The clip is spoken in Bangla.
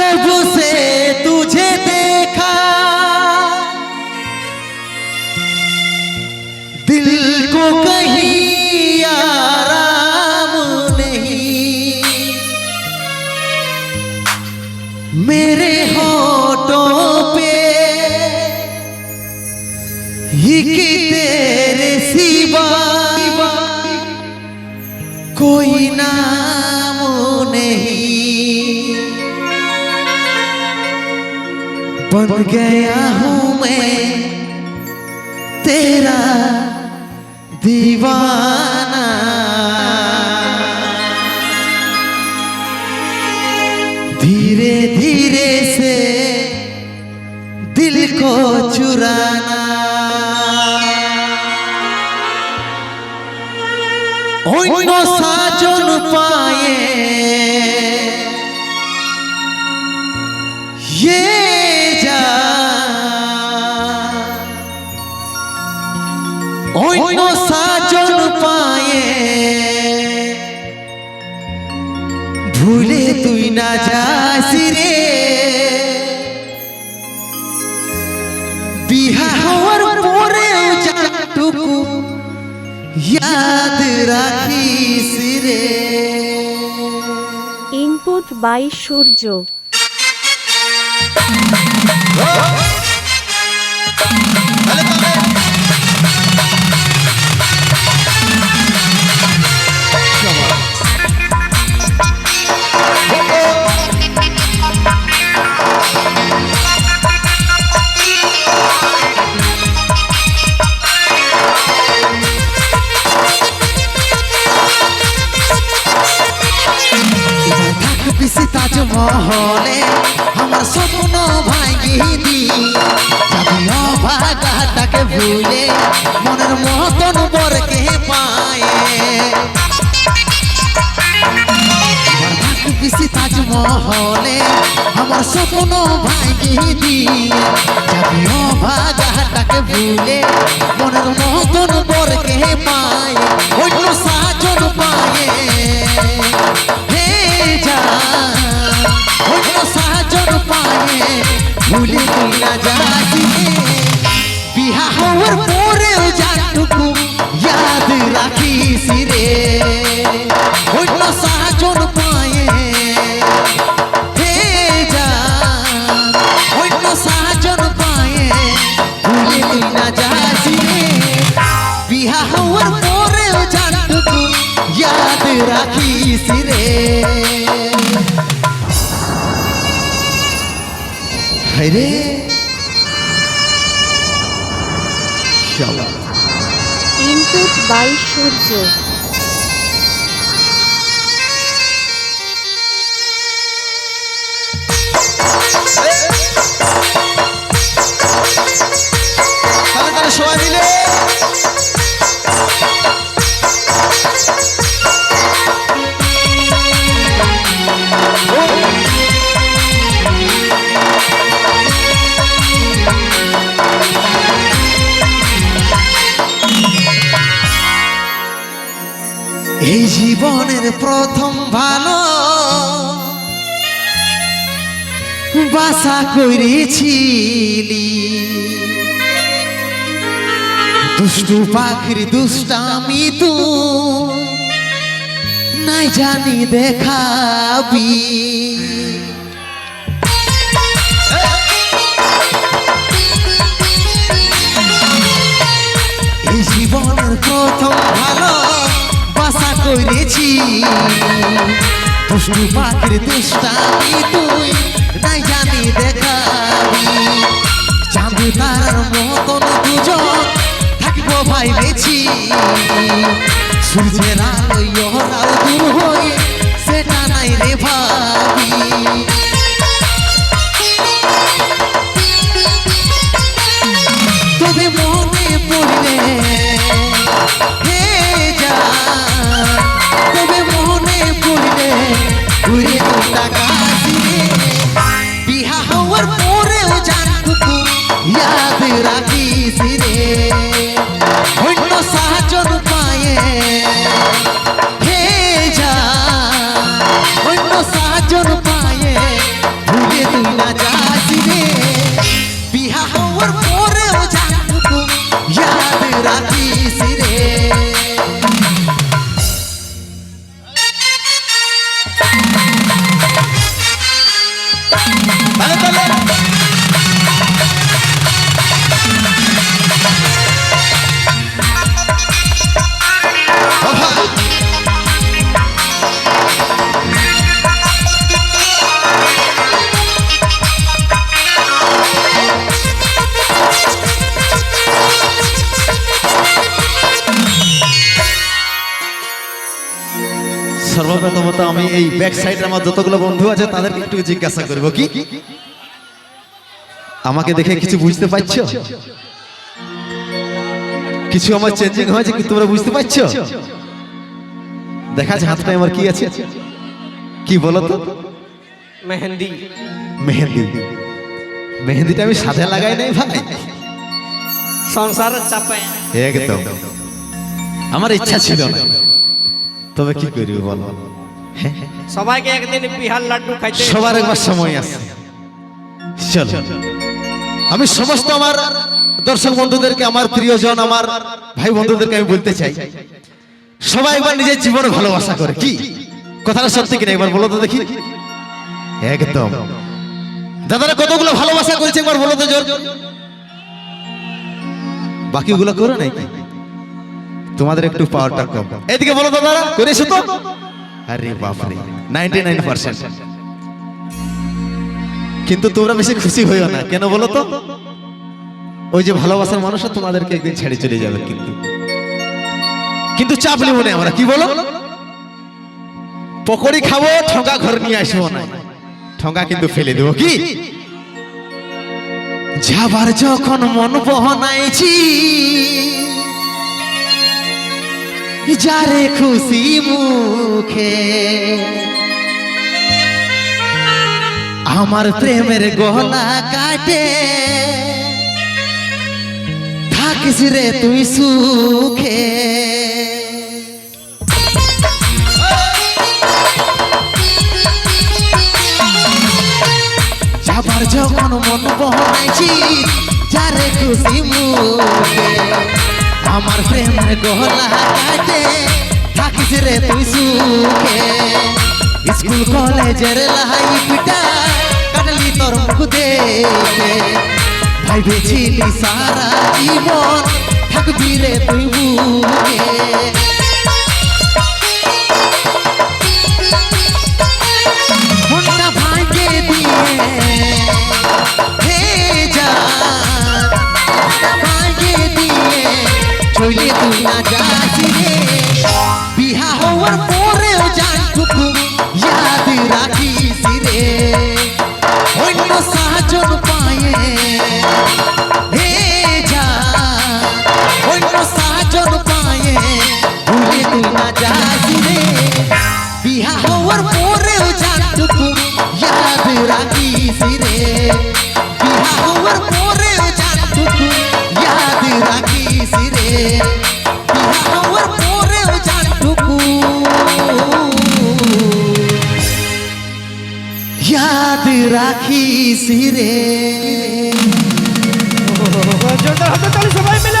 जब से तुझे देखा दिल को कहीं आराम नहीं, मेरे होठों पे ही कि तेरे सिवा कोई नाम नहीं। बन गया हूँ मैं तेरा दीवाना, धीरे धीरे से दिल को चुराना। অন্য সাজন পায়ে ये जा অন্য সাজন পায়ে ভুলে তুই না যাস রে, বিহা হওয়ার পরেও যতটুকু याद राखिस रे। इनपुट बाय सूर्य। তাজমহলে আমার স্বপ্ন ভাঙিয়ে দি, যাবি অভাগাটাকে ভুলে মনের মতন বরকে পায়ে। থাকবি তাজমহলে আমার স্বপ্ন ভাঙিয়ে দি, যাবি অভাগাটাকে ভুলে মনের মতন বরকে পায়ে। অন্য সাজন পায়ে হে যা, অন্য সাজন পায়ে ভুলে তুই না যাস রে, বিহা হওয়ার পরেও যতটুকু ইয়াদ রাখিস রে। অন্য সাজন পায়ে হে যা, অন্য সাজন পায়ে ভুলে তুই না যাস রে, বিহা হওয়ার পরেও যতটুকু ইয়াদ রাখিস রে। রে इनपुट बाय सूर्य। সবাই মিলে এই জীবনের প্রথম ভালো বাসা করেছিলি, দুষ্টু পাখির দুষ্টামি তু নাই জানি দেখাবি। এই জীবনের প্রথম ভালো বাসা করেছি, দুষ্টু পাখির দুষ্টামি তুই নাই জানি দেখাবি। চাঁদ তারার মতন দুজন থাকবো ভাই বেছি, সূর্যের আলোয় ওরাও দূর হই সেটা নাই রে ভাবি। তবে মনে পড়লে হে যা, তবে মনে পড়লে ঘুরে টাকা দিয়ে বিহা হওয়ার পরেও জানটুকু ইয়াদ রাখিস রে। অন্য সাজন পায়ে হে যা, অন্য সাজন পায়ে প্রথমত আমি এই ব্যাক সাইডে আমার যতগুলো বন্ধু আছে তাদেরকে একটু জিজ্ঞাসা করবো কি আমাকে দেখে কিছু বুঝতে পারছো? কিছু আমার চেঞ্জিং হয়েছে কি তোমরা বুঝতে পারছো? দেখা যাচ্ছে হাতটায় আমার কি আছে, কি বলো তো? মেহেন্দি। মেহেন্দি। মেহেন্দিটা আমি সাথে লাগাই নাই ভাই, সংসারের চাপে। একদম আমার ইচ্ছা ছিল না, তবে কি করি বলো? সবাইকে একদিন বিহার লাড্ডু খাইতে। সবার একবার সময় আছে। চলো আমি সমস্ত আমার দর্শক বন্ধুদেরকে, আমার প্রিয়জন, আমার ভাই বন্ধুদেরকে আমি বলতে চাই, সবাই একবার নিজের জীবনে ভালোবাসা করে। কি কথাটা সত্যি কিনা একবার বলো তো দেখি? একদম। দাদারা কতগুলো ভালোবাসা করেছে একবার বলো তো জোর। বাকিগুলো করো নাকি? তোমাদের একটু পাওয়ারটা কম। এদিকে বলো দাদারা, করেছো তো? আরে বাপরে 99%। কিন্তু তোমরা বেশি খুশি হইও না, কেন বলো তো? ওই যে ভালোবাসার মানুষরা তোমাদেরকে একদিন ছেড়ে চলে যাবে, কিন্তু চাপ নেব না আমরা। কি বলো? পকোড়ি খাবো, ঠোঙ্গা ঘর নিয়ে আসবো না, ঠোঙ্গা কিন্তু ফেলে দেবো। কি যাবার যখন মন বহনাইছি, যারে খুশি মুখে আমার প্রেমের গলা কাটে, থাকিস রে তুই সুখে। যাবার যখন মন বহনাইছি, যারে খুশি মুখে আমার প্রেমের গলা কাটে, থাকিস রে তুই সুখে। স্কুল কলেজের লাইফটা কাটলি তোর মুখ দেখে, ভাইবেছিলি সারা জীবন থাকবি রে তুই বুকে। মনটা ভাঙে দিয়ে হে জান, ভাঙে দিয়ে চলে তুই না যাস রে। বিহা হওয়ার পরেও জানটুকু ইয়াদ রাখিস রে, অন্য সাজন পায়ে হে জান, অন্য সাজন পায়ে ভুলে তুই না যাস রে। বিহা হওয়ার পরেও জানটুকু ইয়াদ রাখিস রে, বিহা হওয়ার পরেও জানটুকু ইয়াদ রাখিস রে, বিহা হওয়ার পরেও জানটুকু याद राखी सिरे। জোরদার হাতে তালি সবাই মিলে।